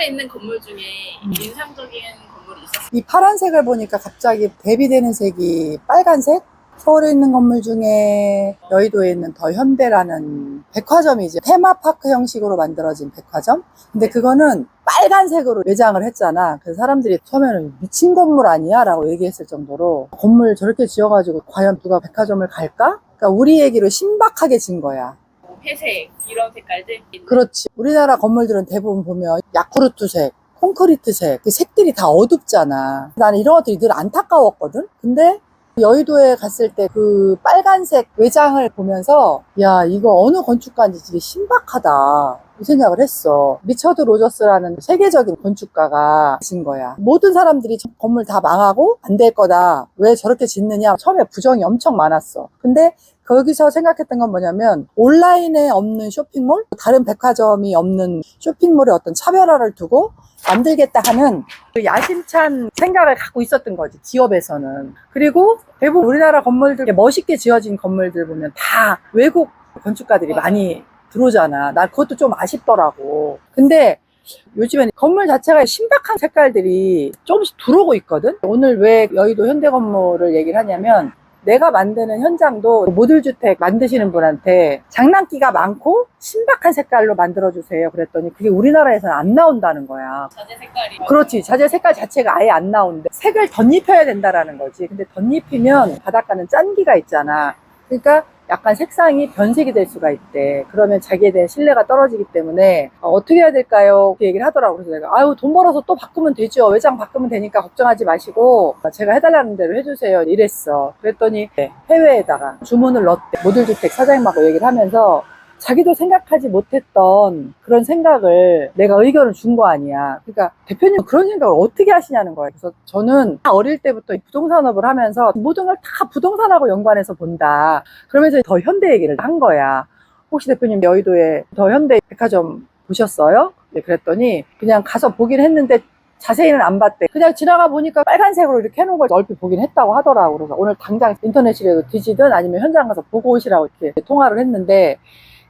서울에 있는 건물 중에 인상적인 건물이 있었어요? 이 파란색을 보니까 갑자기 대비되는 색이 빨간색? 서울에 있는 건물 중에 여의도에 있는 더 현대라는 백화점이 이제 테마파크 형식으로 만들어진 백화점? 근데 그거는 빨간색으로 외장을 했잖아. 그래서 사람들이 처음에는 미친 건물 아니야? 라고 얘기했을 정도로 건물 저렇게 지어가지고 과연 누가 백화점을 갈까? 그러니까 우리 얘기로 신박하게 진 거야. 뭐 회색 이런 색깔들? 그렇지. 우리나라 건물들은 대부분 보면 야쿠르트색, 콘크리트색, 그 색들이 다 어둡잖아. 나는 이런 것들이 늘 안타까웠거든? 근데 여의도에 갔을 때 그 빨간색 외장을 보면서 야, 이거 어느 건축가인지 되게 신박하다 이 생각을 했어. 리처드 로저스라는 세계적인 건축가가 진 거야. 모든 사람들이 건물 다 망하고 안 될 거다, 왜 저렇게 짓느냐, 처음에 부정이 엄청 많았어. 근데 거기서 생각했던 건 뭐냐면 온라인에 없는 쇼핑몰, 다른 백화점이 없는 쇼핑몰의 어떤 차별화를 두고 만들겠다 하는 그 야심찬 생각을 갖고 있었던 거지, 기업에서는. 그리고 대부분 우리나라 건물들, 멋있게 지어진 건물들 보면 다 외국 건축가들이 많이 들어오잖아. 나 그것도 좀 아쉽더라고. 근데 요즘엔 건물 자체가 신박한 색깔들이 조금씩 들어오고 있거든. 오늘 왜 여의도 현대건물을 얘기를 하냐면, 내가 만드는 현장도 모듈주택 만드시는 분한테 장난기가 많고 신박한 색깔로 만들어주세요 그랬더니 그게 우리나라에서는 안 나온다는 거야. 자재 색깔이. 그렇지. 자재 색깔 자체가 아예 안 나오는데 색을 덧입혀야 된다라는 거지. 근데 덧입히면 바닷가는 짠기가 있잖아. 그러니까 약간 색상이 변색이 될 수가 있대. 그러면 자기에 대한 신뢰가 떨어지기 때문에 어떻게 해야 될까요? 그렇게 얘기를 하더라고. 그래서 내가 아유, 돈 벌어서 또 바꾸면 되죠. 외장 바꾸면 되니까 걱정하지 마시고 제가 해달라는 대로 해주세요 이랬어. 그랬더니 해외에다가 주문을 넣었대. 모듈주택 사장님하고 얘기를 하면서 자기도 생각하지 못했던 그런 생각을 내가 의견을 준 거 아니야. 그러니까 대표님은 그런 생각을 어떻게 하시냐는 거야. 그래서 저는 어릴 때부터 부동산업을 하면서 모든 걸 다 부동산하고 연관해서 본다. 그러면서 더 현대 얘기를 한 거야. 혹시 대표님 여의도에 더 현대 백화점 보셨어요? 네, 그랬더니 그냥 가서 보긴 했는데 자세히는 안 봤대. 그냥 지나가 보니까 빨간색으로 이렇게 해놓은 걸 얼핏 보긴 했다고 하더라고. 그래서 오늘 당장 인터넷이라도 뒤지든 아니면 현장 가서 보고 오시라고 이렇게 통화를 했는데,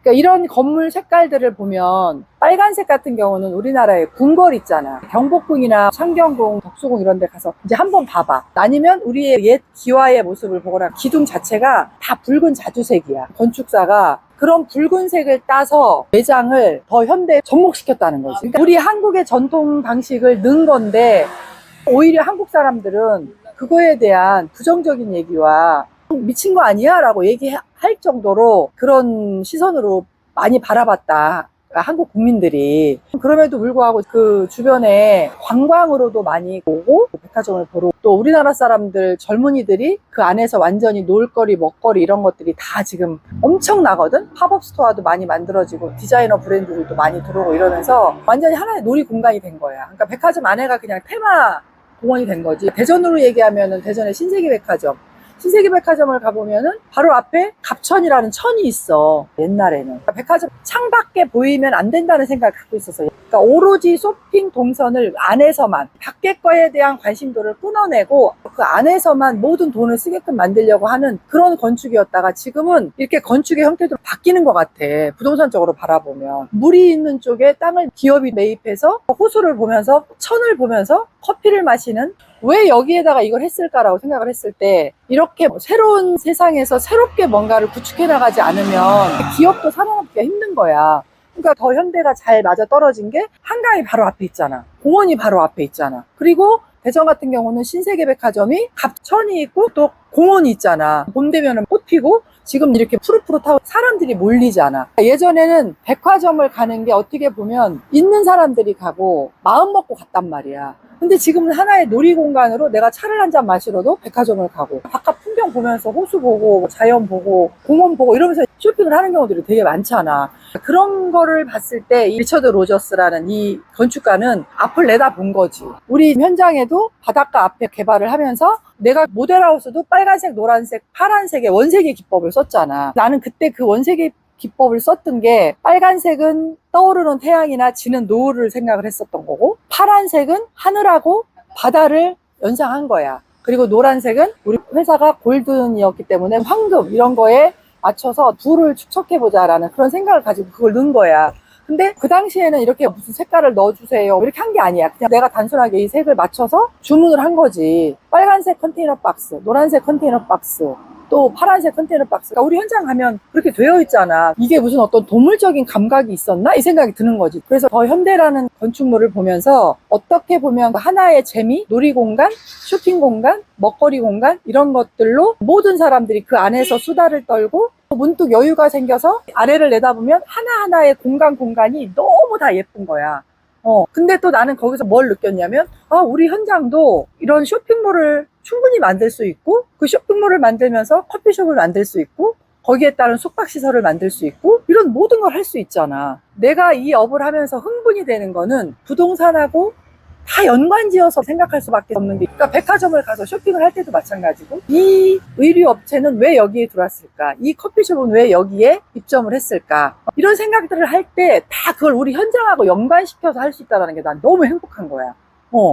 그러니까 이런 건물 색깔들을 보면 빨간색 같은 경우는 우리나라에 궁궐 있잖아. 경복궁이나 창경궁, 덕수궁 이런 데 가서 이제 한번 봐봐. 아니면 우리의 옛 기와의 모습을 보거나 기둥 자체가 다 붉은 자주색이야. 건축사가 그런 붉은색을 따서 외장을 더 현대에 접목시켰다는 거지. 그러니까 우리 한국의 전통 방식을 넣은 건데 오히려 한국 사람들은 그거에 대한 부정적인 얘기와 미친 거 아니야? 라고 얘기할 정도로 그런 시선으로 많이 바라봤다. 한국 국민들이. 그럼에도 불구하고 그 주변에 관광으로도 많이 오고 백화점을 보러, 또 우리나라 사람들 젊은이들이 그 안에서 완전히 놀거리 먹거리 이런 것들이 다 지금 엄청나거든. 팝업 스토어도 많이 만들어지고 디자이너 브랜드들도 많이 들어오고 이러면서 완전히 하나의 놀이 공간이 된 거야. 그러니까 백화점 안에가 그냥 테마 공원이 된 거지. 대전으로 얘기하면은 대전의 신세계백화점, 신세계백화점을 가보면은 바로 앞에 갑천이라는 천이 있어. 옛날에는 백화점 창밖에 보이면 안 된다는 생각을 갖고 있었어요. 그러니까 오로지 쇼핑 동선을 안에서만, 밖에 거에 대한 관심도를 끊어내고 그 안에서만 모든 돈을 쓰게끔 만들려고 하는 그런 건축이었다가 지금은 이렇게 건축의 형태도 바뀌는 것 같아. 부동산적으로 바라보면 물이 있는 쪽에 땅을 기업이 매입해서 호수를 보면서, 천을 보면서 커피를 마시는, 왜 여기에다가 이걸 했을까라고 생각을 했을 때, 이렇게 새로운 세상에서 새롭게 뭔가를 구축해 나가지 않으면 기업도 살아남기가 힘든 거야. 그러니까 더 현대가 잘 맞아 떨어진 게 한강이 바로 앞에 있잖아. 공원이 바로 앞에 있잖아. 그리고 대전 같은 경우는 신세계백화점이 갑천이 있고 또 공원이 있잖아. 봄 되면은 꽃 피고 지금 이렇게 푸릇푸릇하고 사람들이 몰리잖아. 예전에는 백화점을 가는 게 어떻게 보면 있는 사람들이 가고 마음 먹고 갔단 말이야. 근데 지금은 하나의 놀이공간으로 내가 차를 한 잔 마시러도 백화점을 가고 바깥 풍경 보면서 호수 보고 자연 보고 공원 보고 이러면서 쇼핑을 하는 경우들이 되게 많잖아. 그런 거를 봤을 때 이 리처드 로저스라는 이 건축가는 앞을 내다본 거지. 우리 현장에도 바닷가 앞에 개발을 하면서 내가 모델하우스도 빨간색, 노란색, 파란색의 원색의 기법을 썼잖아. 나는 그때 그 원색의 기법을 썼던 게, 빨간색은 떠오르는 태양이나 지는 노을을 생각을 했었던 거고, 파란색은 하늘하고 바다를 연상한 거야. 그리고 노란색은 우리 회사가 골든이었기 때문에 황금 이런 거에 맞춰서 둘을 축적해보자라는 그런 생각을 가지고 그걸 넣은 거야. 근데 그 당시에는 이렇게 무슨 색깔을 넣어주세요 이렇게 한 게 아니야. 그냥 내가 단순하게 이 색을 맞춰서 주문을 한 거지. 빨간색 컨테이너 박스, 노란색 컨테이너 박스, 또 파란색 컨테이너 박스가 우리 현장 가면 그렇게 되어 있잖아. 이게 무슨 어떤 도물적인 감각이 있었나? 이 생각이 드는 거지. 그래서 더 현대라는 건축물을 보면서 어떻게 보면 하나의 재미, 놀이공간, 쇼핑공간, 먹거리 공간 이런 것들로 모든 사람들이 그 안에서 수다를 떨고 문득 여유가 생겨서 아래를 내다보면 하나하나의 공간이 너무 다 예쁜 거야. 근데 또 나는 거기서 뭘 느꼈냐면, 우리 현장도 이런 쇼핑몰을 충분히 만들 수 있고, 그 쇼핑몰을 만들면서 커피숍을 만들 수 있고, 거기에 따른 숙박시설을 만들 수 있고, 이런 모든 걸 할 수 있잖아. 내가 이 업을 하면서 흥분이 되는 거는 부동산하고 다 연관지어서 생각할 수밖에 없는 게, 그러니까 백화점을 가서 쇼핑을 할 때도 마찬가지고, 이 의류 업체는 왜 여기에 들어왔을까? 이 커피숍은 왜 여기에 입점을 했을까? 이런 생각들을 할 때 다 그걸 우리 현장하고 연관시켜서 할 수 있다는 게 난 너무 행복한 거야.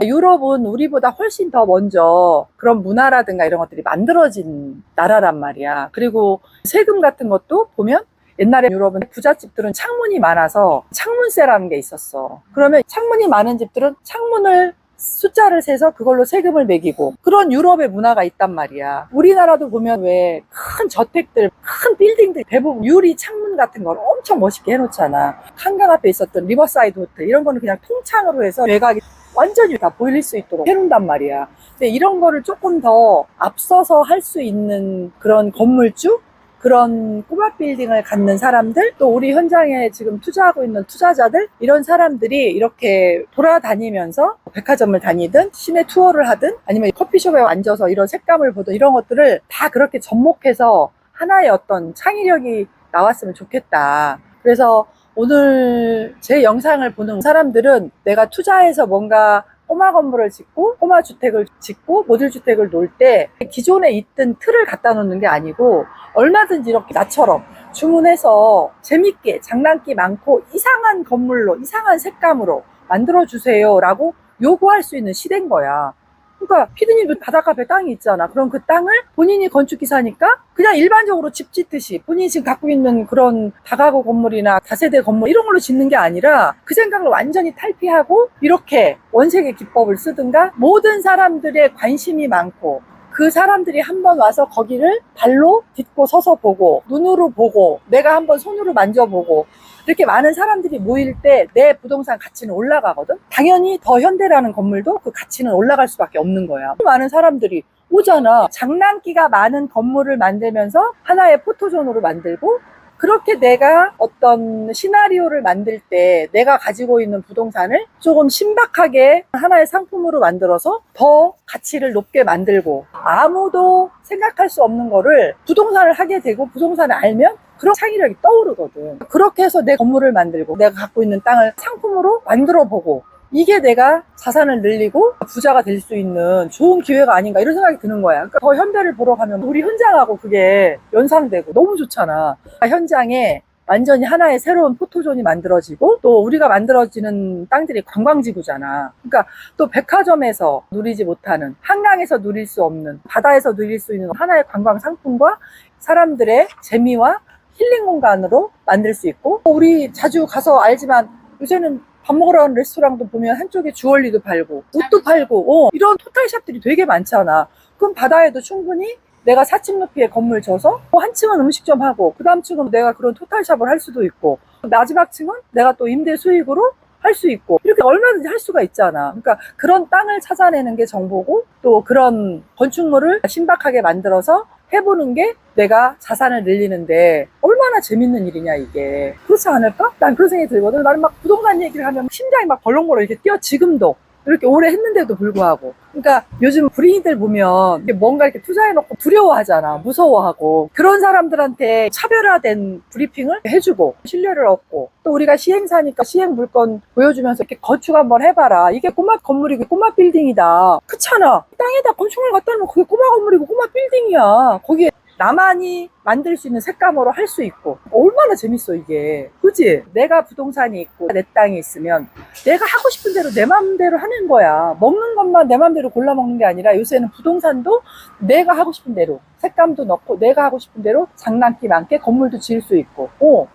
유럽은 우리보다 훨씬 더 먼저 그런 문화라든가 이런 것들이 만들어진 나라란 말이야. 그리고 세금 같은 것도 보면 옛날에 유럽은 부잣집들은 창문이 많아서 창문세라는 게 있었어. 그러면 창문이 많은 집들은 창문을 숫자를 세서 그걸로 세금을 매기고 그런 유럽의 문화가 있단 말이야. 우리나라도 보면 왜 큰 저택들, 큰 빌딩들 대부분 유리 창문 같은 걸 엄청 멋있게 해놓잖아. 한강 앞에 있었던 리버사이드 호텔 이런 거는 그냥 통창으로 해서 외곽이 완전히 다 보일 수 있도록 해놓는단 말이야. 근데 이런 거를 조금 더 앞서서 할 수 있는 그런 건물주? 그런 꼬마 빌딩을 갖는 사람들, 또 우리 현장에 지금 투자하고 있는 투자자들, 이런 사람들이 이렇게 돌아다니면서 백화점을 다니든 시내 투어를 하든 아니면 커피숍에 앉아서 이런 색감을 보든 이런 것들을 다 그렇게 접목해서 하나의 어떤 창의력이 나왔으면 좋겠다. 그래서 오늘 제 영상을 보는 사람들은 내가 투자해서 뭔가 꼬마 건물을 짓고 꼬마 주택을 짓고 모듈 주택을 놓을 때 기존에 있던 틀을 갖다 놓는 게 아니고 얼마든지 이렇게 나처럼 주문해서 재밌게 장난기 많고 이상한 건물로 이상한 색감으로 만들어 주세요 라고 요구할 수 있는 시대인 거야. 그러니까 피디님도 바닷가 앞에 땅이 있잖아. 그럼 그 땅을 본인이 건축기사니까 그냥 일반적으로 집 짓듯이 본인이 지금 갖고 있는 그런 다가구 건물이나 다세대 건물 이런 걸로 짓는 게 아니라 그 생각을 완전히 탈피하고 이렇게 원색의 기법을 쓰든가 모든 사람들의 관심이 많고 그 사람들이 한번 와서 거기를 발로 딛고 서서 보고 눈으로 보고 내가 한번 손으로 만져보고 이렇게 많은 사람들이 모일 때 내 부동산 가치는 올라가거든. 당연히 더 현대라는 건물도 그 가치는 올라갈 수밖에 없는 거야. 많은 사람들이 오잖아. 장난기가 많은 건물을 만들면서 하나의 포토존으로 만들고 그렇게 내가 어떤 시나리오를 만들 때 내가 가지고 있는 부동산을 조금 신박하게 하나의 상품으로 만들어서 더 가치를 높게 만들고 아무도 생각할 수 없는 거를 부동산을 하게 되고 부동산을 알면 그런 창의력이 떠오르거든. 그렇게 해서 내 건물을 만들고 내가 갖고 있는 땅을 상품으로 만들어 보고 이게 내가 자산을 늘리고 부자가 될 수 있는 좋은 기회가 아닌가 이런 생각이 드는 거야. 그러니까 더 현대를 보러 가면 우리 현장하고 그게 연상되고 너무 좋잖아. 현장에 완전히 하나의 새로운 포토존이 만들어지고 또 우리가 만들어지는 땅들이 관광지구잖아. 그러니까 또 백화점에서 누리지 못하는 한강에서 누릴 수 없는 바다에서 누릴 수 있는 하나의 관광 상품과 사람들의 재미와 힐링 공간으로 만들 수 있고 우리 자주 가서 알지만 요새는 밥 먹으러 가는 레스토랑도 보면 한쪽에 주얼리도 팔고 옷도 팔고 이런 토탈샵들이 되게 많잖아. 그럼 바다에도 충분히 내가 4층 높이의 건물 져서 한 층은 음식점 하고 그 다음 층은 내가 그런 토탈샵을 할 수도 있고 마지막 층은 내가 또 임대 수익으로 할 수 있고 이렇게 얼마든지 할 수가 있잖아. 그러니까 그런 땅을 찾아내는 게 정보고 또 그런 건축물을 신박하게 만들어서 해보는 게 내가 자산을 늘리는데 얼마나 재밌는 일이냐 이게. 그렇지 않을까? 난 그런 생각이 들거든. 나는 막 부동산 얘기를 하면 심장이 막 벌렁벌렁 이렇게 뛰어. 지금도 이렇게 오래 했는데도 불구하고. 그러니까 요즘 불인이들 보면 뭔가 이렇게 투자해놓고 두려워하잖아. 무서워하고. 그런 사람들한테 차별화된 브리핑을 해주고 신뢰를 얻고 또 우리가 시행사니까 시행 물건 보여주면서 이렇게 건축 한번 해봐라. 이게 꼬마 건물이고 꼬마 빌딩이다. 그렇잖아. 땅에다 건축물 갖다 놓으면 그게 꼬마 건물이고 꼬마 빌딩이야. 거기에 나만이 만들 수 있는 색감으로 할 수 있고 얼마나 재밌어 이게. 그치? 내가 부동산이 있고 내 땅이 있으면 내가 하고 싶은 대로 내 마음대로 하는 거야. 먹는 것만 내 마음대로 골라 먹는 게 아니라 요새는 부동산도 내가 하고 싶은 대로 색감도 넣고 내가 하고 싶은 대로 장난기 많게 건물도 지을 수 있고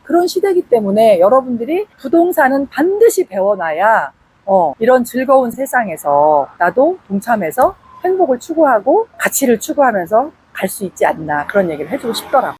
그런 시대이기 때문에 여러분들이 부동산은 반드시 배워놔야 이런 즐거운 세상에서 나도 동참해서 행복을 추구하고 가치를 추구하면서 갈 수 있지 않나, 그런 얘기를 해주고 싶더라고.